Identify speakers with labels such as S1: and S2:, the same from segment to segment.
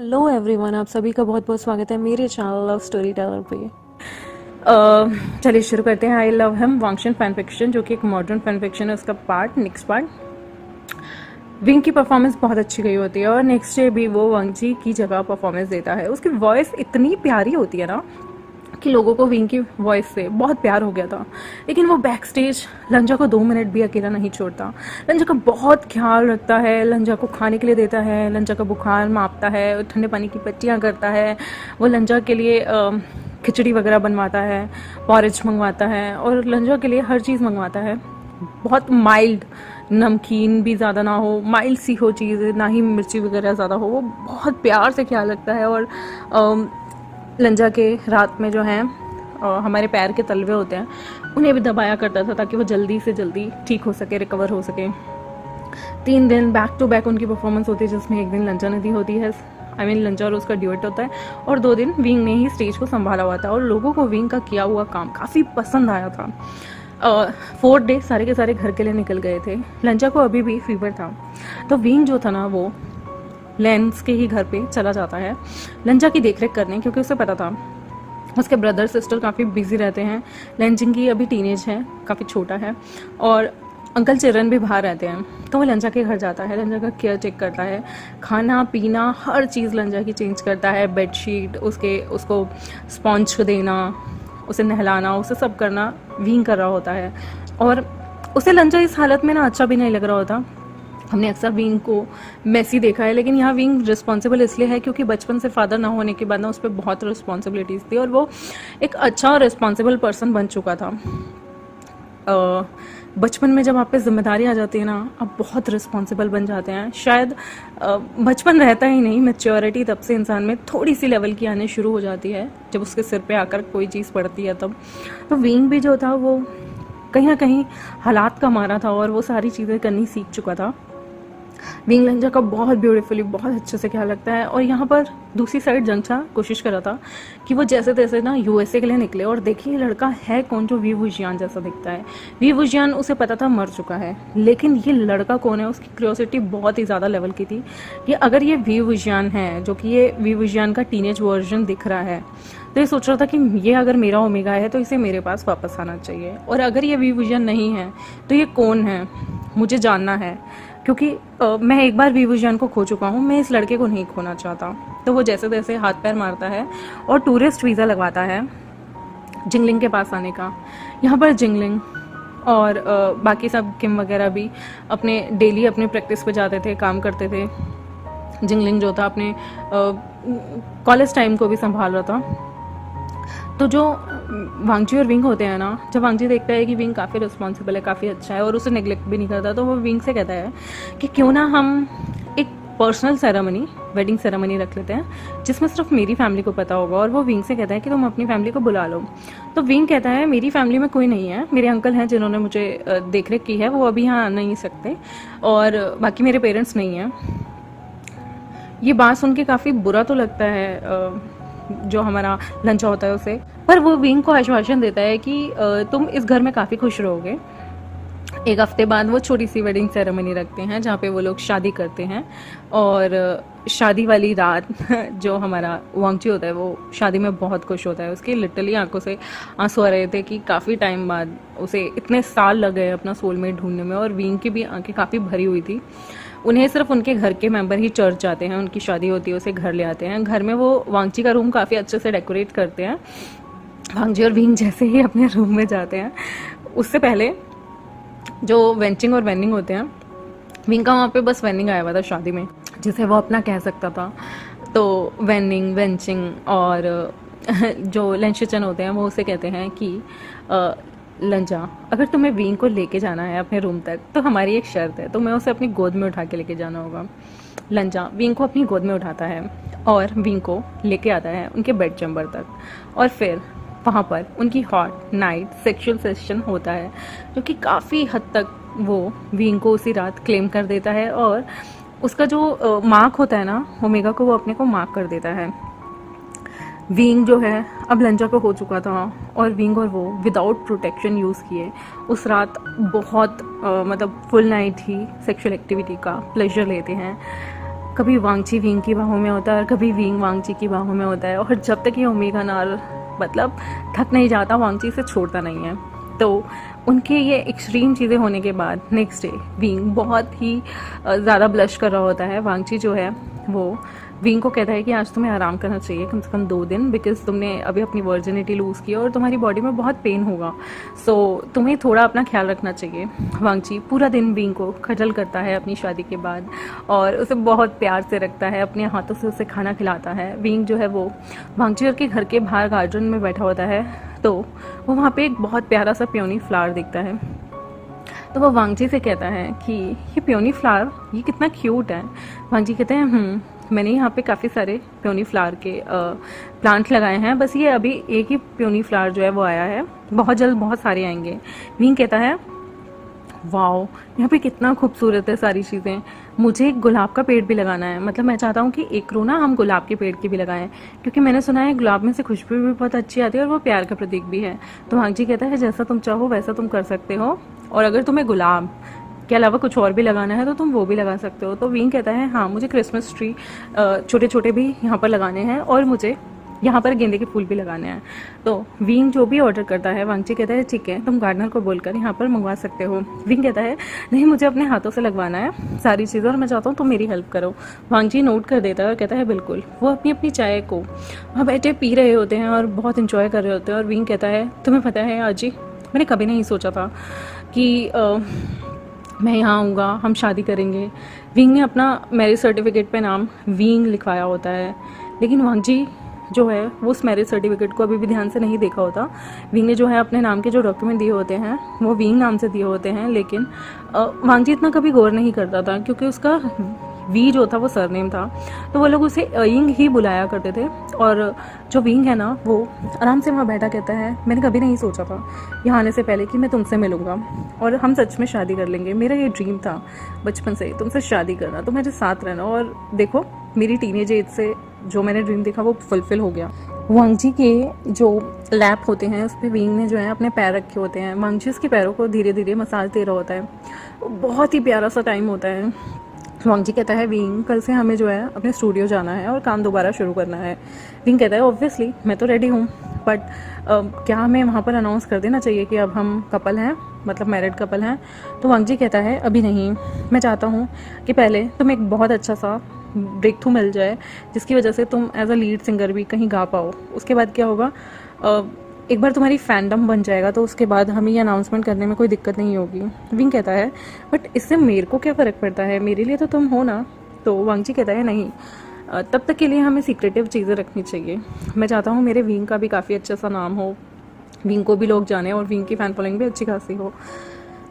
S1: Hello everyone, आप सभी का बहुत बहुत स्वागत है मेरे चैनल लव स्टोरी टेलर पे। चलिए शुरू करते हैं। आई लव हिम वांगचन फैन फिक्शन, जो कि एक मॉडर्न फैन फिक्शन है। उसका नेक्स्ट पार्ट। विंग की परफॉर्मेंस बहुत अच्छी गई होती है और नेक्स्ट डे भी वो वांगजी की जगह परफॉर्मेंस देता है। उसकी वॉइस इतनी प्यारी होती है ना कि लोगों को विंग की वॉइस से बहुत प्यार हो गया था। लेकिन वो बैक स्टेज लंजा को 2 मिनट भी अकेला नहीं छोड़ता। लंजा का बहुत ख्याल रखता है, लंजा को खाने के लिए देता है, लंजा का बुखार मापता है, ठंडे पानी की पट्टियाँ करता है। वो लंजा के लिए खिचड़ी वगैरह बनवाता है, पॉरेज मंगवाता है और लंजा के लिए हर चीज़ मंगवाता है। बहुत माइल्ड, नमकीन भी ज़्यादा ना हो, माइल्ड सी हो चीज़, ना ही मिर्ची वगैरह ज़्यादा हो। वो बहुत प्यार से ख्याल रखता है। और लंजा के रात में जो हैं हमारे पैर के तलवे होते हैं, उन्हें भी दबाया करता था ताकि वो जल्दी से जल्दी ठीक हो सके, रिकवर हो सके। 3 दिन बैक टू बैक उनकी परफॉर्मेंस होती है, जिसमें एक दिन लंजा ने दी होती है, लंजा और उसका ड्यूएट होता है, और 2 दिन विंग ने ही स्टेज को संभाला हुआ था। और लोगों को विंग का किया हुआ काम काफ़ी पसंद आया था। 4th डे सारे के सारे घर के लिए निकल गए थे। लंजा को अभी भी फीवर था, तो विंग जो था ना वो लेंस के ही घर पे चला जाता है लंजा की देखरेख करने, क्योंकि उसे पता था उसके ब्रदर सिस्टर काफ़ी बिजी रहते हैं। लेंजिंग की अभी टीनेज है, काफ़ी छोटा है, और अंकल चिरन भी बाहर रहते हैं। तो वो लंजा के घर जाता है, लंजा का केयर टेक करता है, खाना पीना हर चीज़ लंजा की चेंज करता है। बेडशीट उसको स्पॉन्ज देना, उसे नहलाना, उसे सब करना विंग कर रहा होता है। और उसे लंजा इस हालत में ना अच्छा भी नहीं लग रहा होता। हमने अक्सर विंग को मैसी देखा है, लेकिन यहाँ विंग रिस्पॉन्सिबल इसलिए है क्योंकि बचपन से फादर ना होने के बाद ना उस पर बहुत रिस्पॉन्सिबिलिटीज़ थी और वो एक अच्छा और रिस्पॉन्सिबल पर्सन बन चुका था। बचपन में जब आप पे जिम्मेदारी आ जाती है ना, आप बहुत रिस्पॉन्सिबल बन जाते हैं। शायद बचपन रहता ही नहीं, मैच्योरिटी तब से इंसान में थोड़ी सी लेवल की आने शुरू हो जाती है, जब उसके सिर पे आकर कोई चीज़ पड़ती है तब। तो विंग भी जो था वो कहीं ना कहीं हालात का मारा था और वो सारी चीज़ें करनी सीख चुका था। विंग लंजा का बहुत ब्यूटीफुली, बहुत अच्छे से ख्याल रखता है। और यहाँ पर दूसरी साइड जंगछा कोशिश कर रहा था कि वो जैसे तैसे ना यूएसए के लिए निकले। और देखिए लड़का है कौन जो वी वुजियान जैसा दिखता है। वी वुजियान उसे पता था मर चुका है, लेकिन ये लड़का कौन है उसकी क्यूरियोसिटी बहुत ही ज़्यादा लेवल की थी कि अगर ये वी वुजियान है, जो कि ये वी वुजियान का टीनेज वर्जन दिख रहा है, तो ये सोच रहा था कि ये अगर मेरा ओमेगा है तो इसे मेरे पास वापस आना चाहिए। और अगर ये वी वुजियान नहीं है तो ये कौन है, मुझे जानना है, क्योंकि मैं एक बार वी वुजियान को खो चुका हूँ, मैं इस लड़के को नहीं खोना चाहता। तो वो जैसे तैसे हाथ पैर मारता है और टूरिस्ट वीज़ा लगवाता है जिंगलिंग के पास आने का। यहाँ पर जिंगलिंग और बाकी सब किम वगैरह भी अपने प्रैक्टिस पे जाते थे, काम करते थे। जिंगलिंग जो था अपने कॉलेज टाइम को भी संभाल रहा था। तो जो वांगजी और विंग होते हैं ना, जब वांगजी देखता है कि विंग काफ़ी रिस्पॉन्सिबल है, काफ़ी अच्छा है और उसे नेग्लेक्ट भी नहीं करता, तो वो विंग से कहता है कि क्यों ना हम एक पर्सनल सेरेमनी, वेडिंग सेरेमनी रख लेते हैं जिसमें सिर्फ मेरी फैमिली को पता होगा। और वो विंग से कहता है कि तुम अपनी फैमिली को बुला लो। तो विंग कहता है मेरी फैमिली में कोई नहीं है, मेरे अंकल हैं जिन्होंने मुझे देख रेख की है, वो अभी यहाँ आ नहीं सकते, और बाकी मेरे पेरेंट्स नहीं हैं। ये बात सुन के काफ़ी बुरा तो लगता है जो हमारा लंचा होता है उसे, पर वो विंग को आश्वासन देता है कि तुम इस घर में काफ़ी खुश रहोगे। 1 हफ्ते बाद वो छोटी सी वेडिंग सेरेमनी रखते हैं जहाँ पे वो लोग शादी करते हैं। और शादी वाली रात जो हमारा वांगजी होता है वो शादी में बहुत खुश होता है। उसकी लिटरली आंखों से आंसू आ रहे थे कि काफ़ी टाइम बाद उसे इतने साल लग गए अपना सोलमेट ढूंढने में, और विंग की भी आंखें काफ़ी भरी हुई थी। उन्हें सिर्फ उनके घर के मेंबर ही चर्च जाते हैं, उनकी शादी होती है उसे घर ले आते हैं। घर में वो वांगजी का रूम काफ़ी अच्छे से डेकोरेट करते हैं। वांगजी और विंग जैसे ही अपने रूम में जाते हैं, उससे पहले जो वेंचिंग और वेनिंग होते हैं, विंग का वहाँ पे बस वेनिंग आया हुआ था शादी में, जिसे वो अपना कह सकता था। तो वेनिंग, वेंचिंग और जो लेंशिचन होते हैं वो उसे कहते हैं कि लंजा, अगर तुम्हें विंग को लेके जाना है अपने रूम तक तो हमारी एक शर्त है, तुम्हें उसे अपनी गोद में उठा के लेके जाना होगा। लंजा विंग को अपनी गोद में उठाता है और विंग को लेके आता है उनके बेड चैम्बर तक, और फिर वहाँ पर उनकी हॉट नाइट सेक्सुअल सेशन होता है, जो कि काफ़ी हद तक वो विंग को उसी रात क्लेम कर देता है। और उसका जो मार्क होता है ना ओमेगा को, वो अपने को मार्क कर देता है। विंग जो है अब लंजा को हो चुका था, और विंग और वो विदाउट प्रोटेक्शन यूज़ किए उस रात बहुत मतलब फुल नाइट ही सेक्सुअल एक्टिविटी का प्लेजर लेते हैं। कभी वांगची विंग की बाहों में होता है और कभी विंग वांगची की बाहों में होता है, और जब तक ये ओमेगा नार मतलब थक नहीं जाता, वांगची से छोड़ता नहीं है। तो उनके ये एक्सट्रीम चीज़ें होने के बाद नेक्स्ट डे विंग बहुत ही ज़्यादा ब्लश कर रहा होता है। वांगची जो है वो विंग को कहता है कि आज तुम्हें आराम करना चाहिए कम से कम 2 दिन, बिकॉज तुमने अभी अपनी वर्जिनिटी लूज़ की और तुम्हारी बॉडी में बहुत पेन होगा, सो तुम्हें थोड़ा अपना ख्याल रखना चाहिए। वांगची पूरा दिन विंग को खटल करता है अपनी शादी के बाद और उसे बहुत प्यार से रखता है, अपने हाथों से उसे खाना खिलाता है। विंग जो है वो वांगची के घर के बाहर गार्डन में बैठा होता है, तो वो वहाँ पे एक बहुत प्यारा सा पियोनी फ्लावर दिखता है। तो वो वांगची से कहता है कि ये पियोनी फ्लावर ये कितना क्यूट है। वांगची कहते हैं मैंने यहाँ पे काफ़ी सारे पियोनी फ्लावर के प्लांट लगाए हैं, बस ये अभी एक ही पियोनी फ्लावर जो है वो आया है, बहुत जल्द बहुत सारे आएंगे। विंग कहता है वाओ, यहाँ पे कितना खूबसूरत है सारी चीज़ें, मुझे एक गुलाब का पेड़ भी लगाना है। मतलब मैं चाहता हूँ कि एक रो ना हम गुलाब के पेड़ की भी लगाएं, क्योंकि मैंने सुना है गुलाब में से खुशबू भी बहुत अच्छी आती है और वो प्यार का प्रतीक भी है। तो वांगची कहता है जैसा तुम चाहो वैसा तुम कर सकते हो, और अगर तुम्हें गुलाब के अलावा कुछ और भी लगाना है तो तुम वो भी लगा सकते हो। तो विंग कहता है हाँ, मुझे क्रिसमस ट्री छोटे छोटे भी यहाँ पर लगाने हैं और मुझे यहाँ पर गेंदे के फूल भी लगाने हैं। तो विंग जो भी ऑर्डर करता है, वांगची कहता है ठीक है, तुम गार्डनर को बोलकर यहाँ पर मंगवा सकते हो। विंग कहता है नहीं, मुझे अपने हाथों से लगवाना है सारी चीज़ें और मैं चाहता हूँ तुम मेरी हेल्प करो। वांगची नोट कर देता है और कहता है बिल्कुल। वो अपनी अपनी चाय को वहाँ बैठे पी रहे होते हैं और बहुत इंजॉय कर रहे होते हैं। और विंग कहता है तुम्हें पता है आजी, मैंने कभी नहीं सोचा था कि मैं यहाँ आऊँगा, हम शादी करेंगे। विंग ने अपना मैरिज सर्टिफिकेट पे नाम विंग लिखवाया होता है, लेकिन वांगची जो है वो उस मैरिज सर्टिफिकेट को अभी भी ध्यान से नहीं देखा होता। विंग ने जो है अपने नाम के जो डॉक्यूमेंट दिए होते हैं वो विंग नाम से दिए होते हैं, लेकिन वांगची इतना कभी गौर नहीं करता था क्योंकि उसका वी जो था वो सरनेम था, तो वो लोग उसे अयिंग ही बुलाया करते थे। और जो विंग है ना वो आराम से वहाँ बैठा कहता है मैंने कभी नहीं सोचा था यहाँ आने से पहले कि मैं तुमसे मिलूंगा और हम सच में शादी कर लेंगे। मेरा ये ड्रीम था बचपन से तुमसे शादी करना, तो मेरे साथ रहना, और देखो मेरी टीनेज एज से जो मैंने ड्रीम देखा वो फुलफिल हो गया। वांगची के जो लैप होते हैं उस पर विंग ने जो है अपने पैर रखे होते हैं। वांगची उसके पैरों को धीरे धीरे मसाज दे रहा होता है, बहुत ही प्यारा सा टाइम होता है। वांगची कहता है विंग कल से हमें जो है अपने स्टूडियो जाना है और काम दोबारा शुरू करना है। विंग कहता है ऑब्वियसली मैं तो रेडी हूँ, बट क्या हमें वहाँ पर अनाउंस कर देना चाहिए कि अब हम कपल हैं, मतलब मैरिड कपल हैं? तो वांगची कहता है अभी नहीं, मैं चाहता हूँ कि पहले तुम एक बहुत अच्छा सा ब्रेक थ्रू मिल जाए जिसकी वजह से तुम एज अ लीड सिंगर भी कहीं गा पाओ। उसके बाद क्या होगा, एक बार तुम्हारी फैंडम बन जाएगा तो उसके बाद हमें ये अनाउंसमेंट करने में कोई दिक्कत नहीं होगी। विंग कहता है बट इससे मेरे को क्या फ़र्क पड़ता है, मेरे लिए तो तुम हो ना। तो वांगची कहता है नहीं, तब तक के लिए हमें सीक्रेटिव चीज़ें रखनी चाहिए। मैं चाहता हूँ मेरे विंग का भी काफ़ी अच्छा सा नाम हो, विंग को भी लोग जाने और विंग की फ़ैन फॉलोइंग भी अच्छी खासी हो।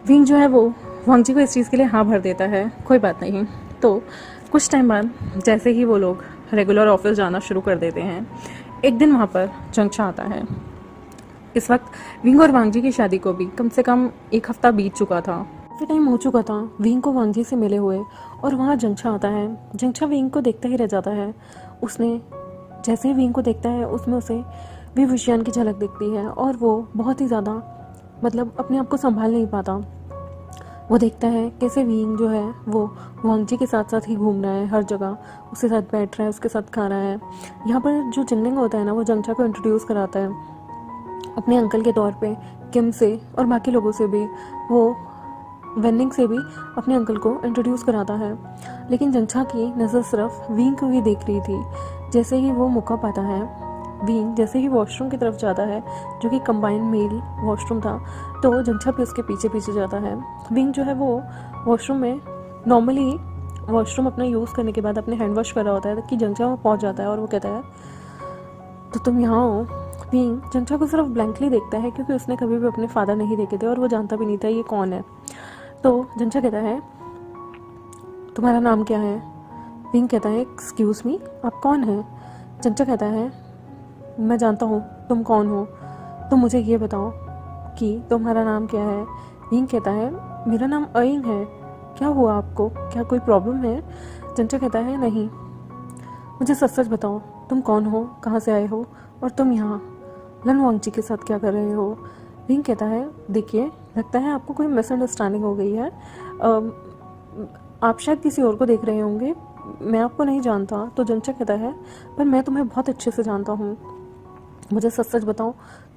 S1: विंग जो है वो वांगची को इस चीज़ के लिए हाँ भर देता है, कोई बात नहीं। तो कुछ टाइम बाद जैसे ही वो लोग रेगुलर ऑफिस जाना शुरू कर देते हैं, एक दिन वहाँ पर जंक्षा आता है। इस वक्त विंग और वांगची की शादी को भी कम से कम 1 हफ्ता बीत चुका था। काफ़ी टाइम हो चुका था विंग को वांगची से मिले हुए, और वहाँ जंक्षा आता है। जंक्षा विंग को देखता ही रह जाता है। उसने जैसे ही विंग को देखता है उसमें उसे विभूषण की झलक दिखती है और वो बहुत ही ज़्यादा मतलब अपने आप को संभाल नहीं पाता। वो देखता है कैसे विंग जो है वो वांगची के साथ साथ ही घूम रहा है, हर जगह उसके साथ बैठ रहा है, उसके साथ खा रहा है। यहाँ पर जो जिनलिंग होता है ना वो जंक्षा को इंट्रोड्यूस कराता है अपने अंकल के तौर पे किम से, और बाकी लोगों से भी, वो वेनिंग से भी अपने अंकल को इंट्रोड्यूस कराता है। लेकिन जंक्षा की नज़र सिर्फ विंग को ही देख रही थी। जैसे ही वो मौका पाता है, विंग जैसे ही वॉशरूम की तरफ जाता है जो कि कंबाइंड मेल वॉशरूम था, तो जंक्षा भी उसके पीछे पीछे जाता है। विंग जो है वो वॉशरूम में नॉर्मली वॉशरूम अपना यूज़ करने के बाद अपने हैंड वॉश कर रहा होता है कि जंक्षा वो पहुंच जाता है और वो कहता है तो तुम यहाँ हो। विंग जंक्षा को सिर्फ ब्लैंकली देखता है क्योंकि उसने कभी भी अपने फादर नहीं देखे थे और वो जानता भी नहीं था ये कौन है। तो जंक्षा कहता है तुम्हारा नाम क्या है? विंग कहता है एक्सक्यूज़ मी, आप कौन हैं? जंक्षा कहता है मैं जानता हूँ तुम कौन हो, तो मुझे ये बताओ कि तुम्हारा नाम क्या है। विंग कहता है मेरा नाम अयिंग है, क्या हुआ आपको, क्या कोई प्रॉब्लम है? जंक्षा कहता है नहीं, मुझे सच सच बताओ तुम कौन हो, कहाँ से आए हो, और तुम यहाँ लन वांगची के साथ क्या कर रहे हो? विंग कहता है देखिए लगता है आपको कोई मिसअंडरस्टैंडिंग हो गई है, आप शायद किसी और को देख रहे होंगे, मैं आपको नहीं जानता। तो जंचा कहता है पर मैं तुम्हें बहुत अच्छे से जानता हूँ, मुझे सच सच बताओ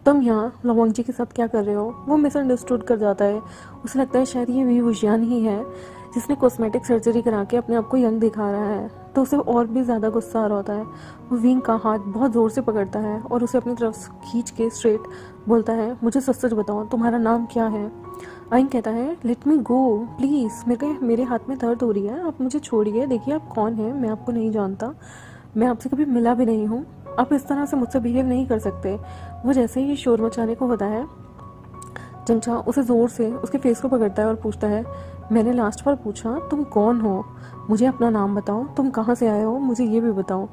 S1: तुम यहाँ लवंग जी के साथ क्या कर रहे हो। वो मिसअंडरस्टूड कर जाता है, उसे लगता है शायद ये वी वुशियान ही है जिसने कॉस्मेटिक सर्जरी करा के अपने आप को यंग दिखा रहा है। तो उसे और भी ज़्यादा गुस्सा आ रहा होता है। वो विंग का हाथ बहुत ज़ोर से पकड़ता है और उसे अपनी तरफ खींच के स्ट्रेट बोलता है, मुझे सच सच बताओ तुम्हारा नाम क्या है। आइन कहता है, लेट मी गो प्लीज़, मेरे हाथ में दर्द हो रही है, आप मुझे छोड़िए। देखिए आप कौन हैं, मैं आपको नहीं जानता, मैं आपसे कभी मिला भी नहीं हूँ, आप इस तरह से मुझसे बिहेव नहीं कर सकते। वो जैसे ही शोर मचाने को होता है, जंचा उसे ज़ोर से उसके फेस को पकड़ता है और पूछता है, मैंने लास्ट बार पूछा तुम कौन हो, मुझे अपना नाम बताओ, तुम कहाँ से आए हो, मुझे ये भी बताओ।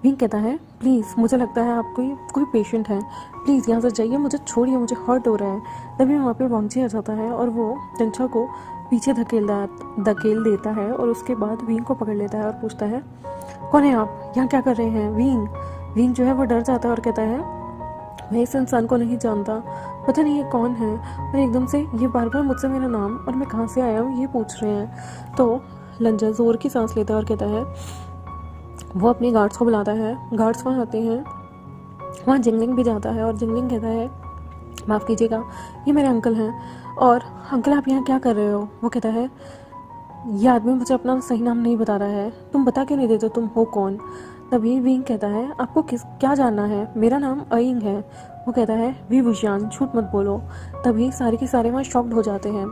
S1: विंग कहता है, प्लीज़ मुझे लगता है आप कोई पेशेंट है, प्लीज़ यहाँ से जाइए, मुझे छोड़िए, मुझे हर्ट हो रहा है। तभी वहाँ पे वांगजी आ जाता है और वो जंचा को पीछे धकेल देता है और उसके बाद विंग को पकड़ लेता है और पूछता है, कौन है आप, यहाँ क्या कर रहे हैं। विंग जो है वो डर जाता है और कहता है, मैं इस इंसान को नहीं जानता, पता नहीं ये कौन है, और एकदम से ये बार बार मुझसे मेरा नाम और मैं कहाँ से आया हूँ ये पूछ रहे हैं। तो लंजा ज़ोर की सांस लेता है और कहता है, वो अपने गार्ड्स को बुलाता है, गार्ड्स वहाँ आते हैं, वहाँ जिंगलिंग भी जाता है और जिंगलिंग कहता है, माफ़ कीजिएगा ये मेरे अंकल हैं, और अंकल आप यहाँ क्या कर रहे हो। वो कहता है, ये आदमी मुझे अपना सही नाम नहीं बता रहा है, तुम बता क्यों नहीं देते तुम हो कौन। तभी विंग कहता है, आपको क्या जानना है, मेरा नाम अयिंग है। वो कहता है, वी वुशियान झूठ मत बोलो। तभी सारे के सारे वहाँ शॉक्ड हो जाते हैं।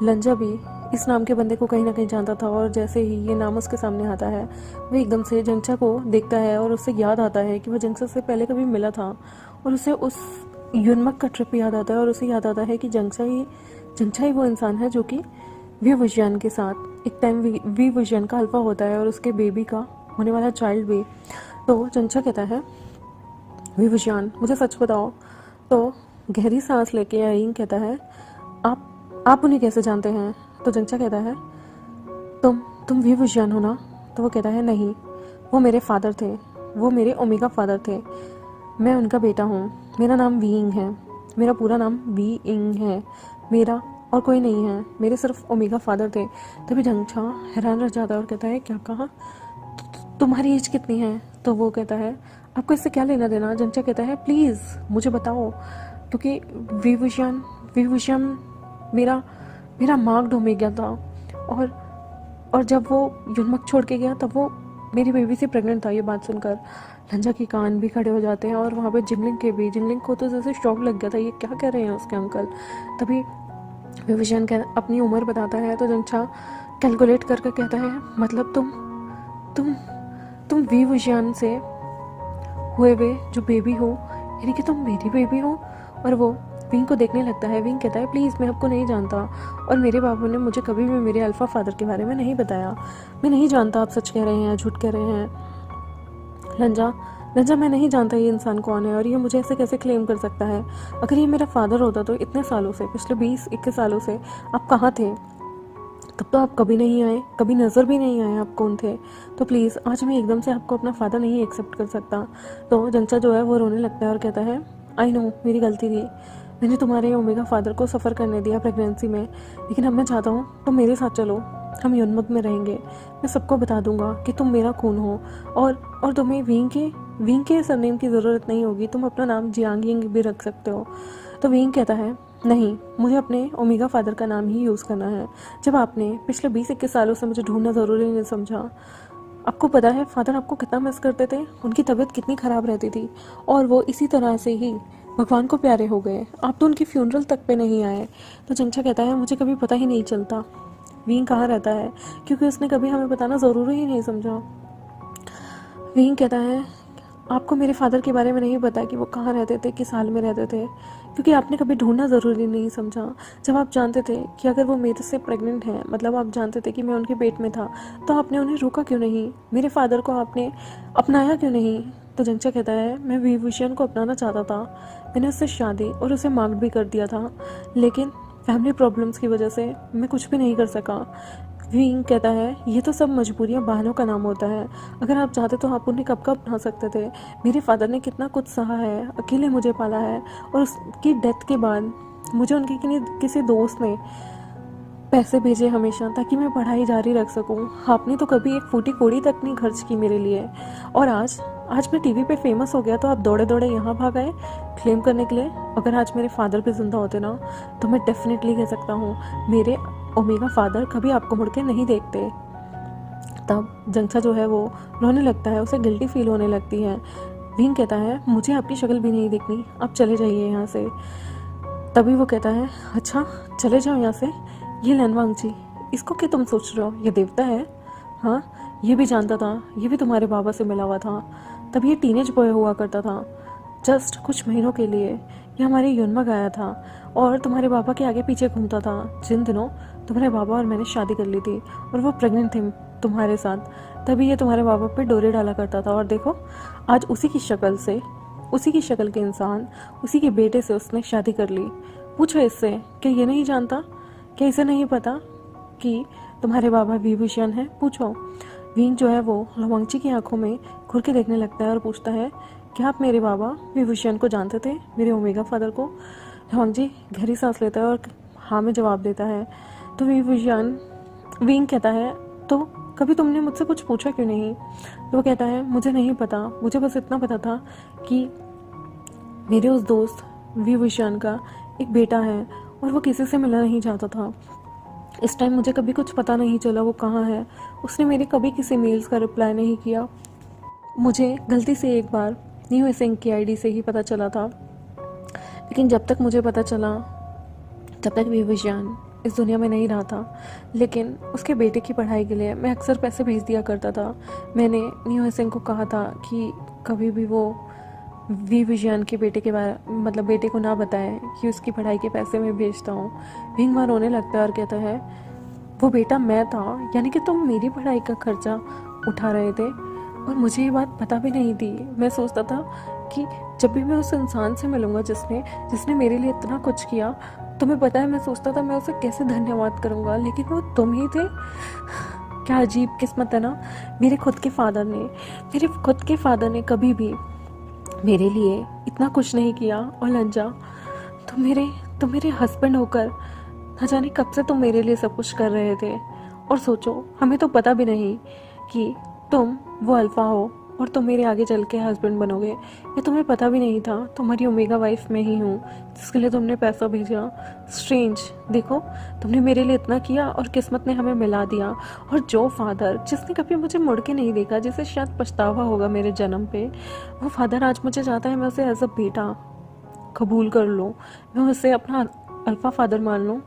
S1: लंजा भी इस नाम के बंदे को कहीं ना कहीं जानता था और जैसे ही ये नाम उसके सामने आता है वो एकदम से जंचा को देखता है और उससे याद आता है कि वो जंचा से पहले कभी मिला था और उसे उस युनमक का ट्रिप याद आता है और उसे याद आता है कि जंचा ही वो इंसान है जो कि वी वुशियान के साथ एक टाइम वी वुशियान का अल्फा होता है और उसके बेबी का होने वाला चाइल्ड भी। तो जंचा कहता है, वी वुशियान मुझे सच बताओ। तो गहरी सांस लेके अयिंग कहता है, आप उन्हें कैसे जानते हैं। तो जंचा कहता है, तुम वी वुशियान हो ना। तो वो कहता है, नहीं, वो मेरे फादर थे, वो मेरे ओमेगा फादर थे, मैं उनका बेटा हूँ, मेरा नाम वीइंग है, मेरा पूरा नाम वीइंग है, मेरा और कोई नहीं है, मेरे सिर्फ ओमेगा फादर थे। तभी जंचा हैरान रह जाता है और कहता है, क्या कहा, तुम्हारी एज कितनी है। तो वो कहता है, आपको इससे क्या लेना देना। जंचा कहता है, प्लीज़ मुझे बताओ, क्योंकि वी वुशियान मेरा मार्क्ड ओमेगा था और जब वो युनमक छोड़ के गया तब वो मेरी बेबी से प्रेग्नेंट था। ये बात सुनकर लंजा के कान भी खड़े हो जाते हैं और वहाँ पे जिंगलिंग को तो जैसे शॉक लग गया था, ये क्या कह रहे हैं उसके अंकल। तभी विभूषण अपनी उम्र बताता है तो जंचा कैलकुलेट करके कहता है, मतलब तुम विभूषण से हुए वे जो बेबी हो, यानी कि तुम मेरी बेबी हो। और वो विंग को देखने लगता है। विंग कहता है, प्लीज़ मैं आपको नहीं जानता और मेरे बाबू ने मुझे कभी भी मेरे अल्फ़ा फादर के बारे में नहीं बताया, मैं नहीं जानता आप सच कह रहे हैं या झूठ कह रहे हैं। लंजा मैं नहीं जानता ये इंसान कौन है और ये मुझे ऐसे कैसे क्लेम कर सकता है। अगर ये मेरा फादर होता तो इतने सालों से, पिछले 20-21 सालों से आप कहाँ थे, तब तो आप कभी नहीं आए, कभी नज़र भी नहीं आए आप कौन थे। तो प्लीज़ आज मैं एकदम से आपको अपना फादर नहीं एक्सेप्ट कर सकता। तो जंचा जो है वो रोने लगता है और कहता है, आई नो मेरी गलती थी, मैंने तुम्हारे ओमेगा फादर को सफ़र करने दिया प्रेगनेंसी में, लेकिन अब मैं चाहता हूँ तुम मेरे साथ चलो, हम युनमक में रहेंगे, मैं सबको बता दूंगा कि तुम मेरा खून हो और तुम्हें विंग के सरनेम की ज़रूरत नहीं होगी, तुम अपना नाम जियांग भी रख सकते हो। तो विंग कहता है, नहीं, मुझे अपने ओमेगा फादर का नाम ही यूज़ करना है। जब आपने पिछले 20-21 सालों से मुझे ढूंढना ज़रूरी नहीं समझा, आपको पता है फादर आपको कितना मिस करते थे, उनकी तबीयत कितनी ख़राब रहती थी और वो इसी तरह से ही भगवान को प्यारे हो गए, आप तो उनकी फ्यूनरल तक पे नहीं आए। तो जंचा कहता है, मुझे कभी पता ही नहीं चलता विंग कहाँ रहता है, क्योंकि उसने कभी हमें बताना ज़रूरी ही नहीं समझा। विंग कहता है, आपको मेरे फादर के बारे में नहीं पता कि वो कहाँ रहते थे, किस हाल में रहते थे, क्योंकि आपने कभी ढूंढना ज़रूरी नहीं समझा। जब आप जानते थे कि अगर वो मेरे से प्रेग्नेंट हैं, मतलब आप जानते थे कि मैं उनके पेट में था, तो आपने उन्हें रोका क्यों नहीं, मेरे फादर को आपने अपनाया क्यों नहीं। तो जंचा कहता है, मैं विभूषण को अपनाना चाहता था, मैंने उससे शादी और उसे मार्ग भी कर दिया था, लेकिन फैमिली प्रॉब्लम्स की वजह से मैं कुछ भी नहीं कर सका। विंग कहता है, ये तो सब मजबूरियाँ बहानों का नाम होता है, अगर आप चाहते तो आप उन्हें कब अपना सकते थे। मेरे फादर ने कितना कुछ सहा है, अकेले मुझे पाला है और उसकी डेथ के बाद मुझे उनके किसी दोस्त ने पैसे भेजे हमेशा ताकि मैं पढ़ाई जारी रख सकूं। आपने तो कभी एक फूटी कौड़ी तक नहीं खर्च की मेरे लिए, और आज मैं टीवी पे फेमस हो गया तो आप दौड़े दौड़े यहाँ भाग आए क्लेम करने के लिए। अगर आज मेरे फादर भी जिंदा होते ना तो मैं डेफिनेटली कह सकता हूँ मेरे ओमेगा फादर कभी आपको मुड़ के नहीं देखते। तब जंक्षा जो है वो रोने लगता है, उसे गिल्टी फील होने लगती है। विंग कहता है मुझे आपकी शक्ल भी नहीं देखनी, आप चले जाइए यहाँ से। तभी वो कहता है अच्छा चले जाओ यहाँ से। ये लैनवांग जी, इसको क्या तुम सोच रहे हो, ये देवता है? हाँ, ये भी जानता था, ये भी तुम्हारे बाबा से मिला हुआ था। तब ये टीनेज बॉय हुआ करता था। जस्ट कुछ महीनों के लिए ये हमारे युनमग आया था और तुम्हारे बाबा के आगे पीछे घूमता था। जिन दिनों तुम्हारे बाबा और मैंने शादी कर ली थी और वो प्रेग्नेंट थी तुम्हारे साथ, तभी ये तुम्हारे बाबा पे डोरे डाला करता था। और देखो आज उसी की शक्ल के इंसान, उसी के बेटे से उसने शादी कर ली। पूछो इससे, क्या ये नहीं जानता? क्या इसे नहीं पता कि तुम्हारे बाबा विभूषण है? पूछो। विंग जो है वो लवंगची की आंखों में घुर के देखने लगता है और पूछता है क्या आप मेरे बाबा विभूषण को जानते थे, मेरे ओमेगा फादर को? लवंगची गहरी सांस लेता है और हाँ में जवाब देता है। तो विभूषण विंग कहता है तो कभी तुमने मुझसे कुछ पूछा क्यों नहीं? तो वो कहता है मुझे नहीं पता, मुझे बस इतना पता था कि मेरे उस दोस्त विभूषण का एक बेटा है और वो किसी से मिलना नहीं चाहता था। इस टाइम मुझे कभी कुछ पता नहीं चला वो कहाँ है। उसने मेरे कभी किसी मेल्स का रिप्लाई नहीं किया। मुझे गलती से एक बार न्यू सिंह की आईडी से ही पता चला था, लेकिन जब तक मुझे पता चला तब तक विभूषण इस दुनिया में नहीं रहा था। लेकिन उसके बेटे की पढ़ाई के लिए मैं अक्सर पैसे भेज दिया करता था। मैंने न्यू सिंह को कहा था कि कभी भी वो विभूषण के बेटे के बारे बेटे को ना बताए कि उसकी पढ़ाई के पैसे मैं भेजता हूँ। विंग वहाँ रोने लगता है और कहता है वो बेटा मैं था, यानी कि तुम मेरी पढ़ाई का खर्चा उठा रहे थे और मुझे ये बात पता भी नहीं थी। मैं सोचता था कि जब भी मैं उस इंसान से मिलूंगा जिसने मेरे लिए इतना कुछ किया, तुम्हें पता है मैं सोचता था मैं उसे कैसे धन्यवाद करूंगा, लेकिन वो तुम ही थे। क्या अजीब किस्मत है ना। मेरे खुद के फादर ने कभी भी मेरे लिए इतना कुछ नहीं किया। और लंजा, तुम मेरे हस्बैंड होकर न जाने कब से तुम मेरे लिए सब कुछ कर रहे थे। और सोचो हमें तो पता भी नहीं कि तुम वो अल्फा हो और तुम मेरे आगे चल के हस्बैंड बनोगे। ये तुम्हें पता भी नहीं था तुम्हारी ओमेगा वाइफ मैं ही हूँ जिसके लिए तुमने पैसा भेजा। स्ट्रेंज, देखो तुमने मेरे लिए इतना किया और किस्मत ने हमें मिला दिया। और जो फादर जिसने कभी मुझे मुड़ के नहीं देखा, जिसे शायद पछतावा होगा मेरे जन्म पे, वो फादर आज मुझे चाहता है मैं उसे एज अ बेटा कबूल कर लूँ, मैं उसे अपना अल्फा फादर मान लूँ।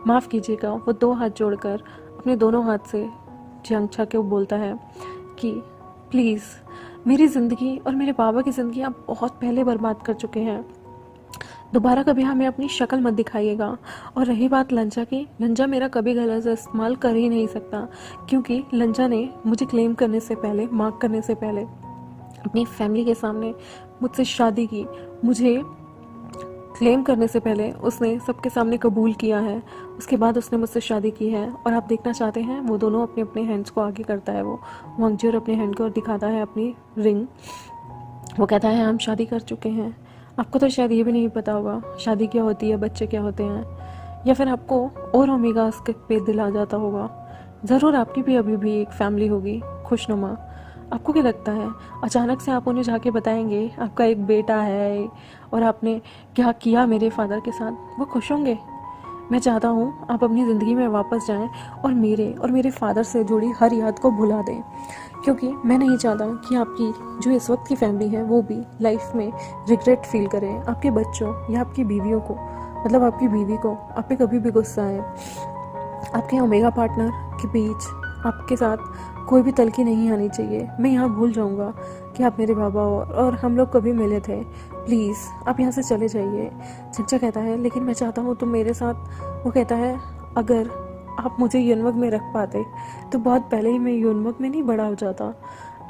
S1: माफ़ कीजिएगा। वो 2 हाथ जोड़कर अपने दोनों हाथ से जंक्षा के बोलता है कि प्लीज़ मेरी ज़िंदगी और मेरे बाबा की ज़िंदगी आप बहुत पहले बर्बाद कर चुके हैं। दोबारा कभी हमें अपनी शक्ल मत दिखाइएगा। और रही बात लंजा की, लंजा मेरा कभी गलत इस्तेमाल कर ही नहीं सकता, क्योंकि लंजा ने मुझे क्लेम करने से पहले, मार्क करने से पहले अपनी फैमिली के सामने मुझसे शादी की। मुझे क्लेम करने से पहले उसने सबके सामने कबूल किया है, उसके बाद उसने मुझसे शादी की है। और आप देखना चाहते हैं, वो दोनों अपने अपने हैंड्स को आगे करता है। वो वांगजी अपने हैंड को दिखाता है अपनी रिंग। वो कहता है हम शादी कर चुके हैं। आपको तो शायद ये भी नहीं पता होगा शादी क्या होती है, बच्चे क्या होते हैं, या फिर आपको और ओमेगा उसके पे दिल आ जाता होगा। ज़रूर आपकी भी अभी भी एक फैमिली होगी खुशनुमा। आपको क्या लगता है अचानक से आप उन्हें जाके बताएंगे आपका एक बेटा है और आपने क्या किया मेरे फादर के साथ, वो खुश होंगे? मैं चाहता हूँ आप अपनी ज़िंदगी में वापस जाएं और मेरे फादर से जुड़ी हर याद को भुला दें, क्योंकि मैं नहीं चाहता कि आपकी जो इस वक्त की फैमिली है वो भी लाइफ में रिग्रेट फील करें। आपके बच्चों या आपकी बीवियों को, आपकी बीवी को आप पे कभी भी गुस्सा आए। आपके ओमेगा पार्टनर के बीच आपके साथ कोई भी तलखी नहीं आनी चाहिए। मैं यहाँ भूल जाऊँगा कि आप मेरे बाबा हो और हम लोग कभी मिले थे। प्लीज़ आप यहाँ से चले जाइए। चच्चा कहता है लेकिन मैं चाहता हूँ तुम मेरे साथ। वो कहता है अगर आप मुझे युनमग में रख पाते तो बहुत पहले ही मैं युनमग में नहीं बड़ा हो जाता।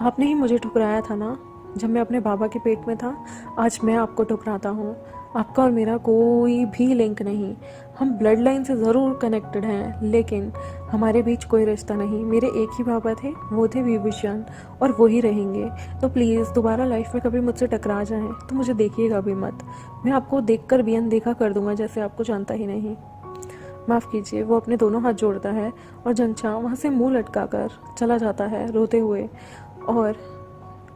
S1: आपने ही मुझे ठुकराया था ना जब मैं अपने बाबा के पेट में था। आज मैं आपको ठुकराता हूँ। आपका और मेरा कोई भी लिंक नहीं। हम ब्लड लाइन से ज़रूर कनेक्टेड हैं, लेकिन हमारे बीच कोई रिश्ता नहीं। मेरे एक ही बाबा थे, वो थे विभूषण, और वो ही रहेंगे। तो प्लीज़ दोबारा लाइफ में कभी मुझसे टकरा जाएं तो मुझे देखिएगा भी मत। मैं आपको देखकर भी अनदेखा कर दूंगा जैसे आपको जानता ही नहीं। माफ़ कीजिए, वो अपने दोनों हाथ जोड़ता है और जंगछा वहाँ से मुंह लटका कर चला जाता है रोते हुए। और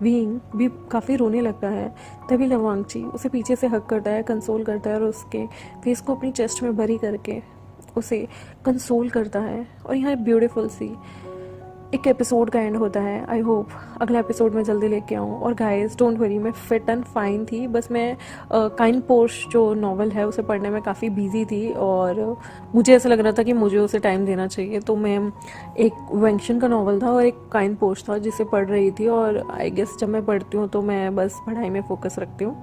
S1: विंग भी काफ़ी रोने लगता है। तभी लवांगची उसे पीछे से हक करता है, कंसोल करता है और उसके फेस को अपनी चेस्ट में भरी करके उसे कंसोल करता है। और यहाँ ब्यूटीफुल सी एक एपिसोड का एंड होता है। आई होप अगला एपिसोड में जल्दी लेके आऊँ। और गाइस डोंट वरी, मैं फिट एंड फाइन थी, बस मैं काइंड पोर्श जो नॉवल है उसे पढ़ने में काफ़ी बिजी थी और मुझे ऐसा लग रहा था कि मुझे उसे टाइम देना चाहिए। तो मैं एक वेंशन का नॉवल था और एक काइंड पोर्श था जिसे पढ़ रही थी। और आई गेस जब मैं पढ़ती हूँ तो मैं बस पढ़ाई में फोकस रखती हूँ।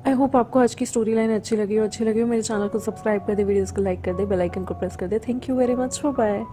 S1: आई होप आपको आज की स्टोरी लाइन अच्छी लगी हो। मेरे चैनल को सब्सक्राइब कर दे, वीडियोज़ को लाइक कर दे, बेल आइकन को प्रेस कर दे। Thank you very much, bye.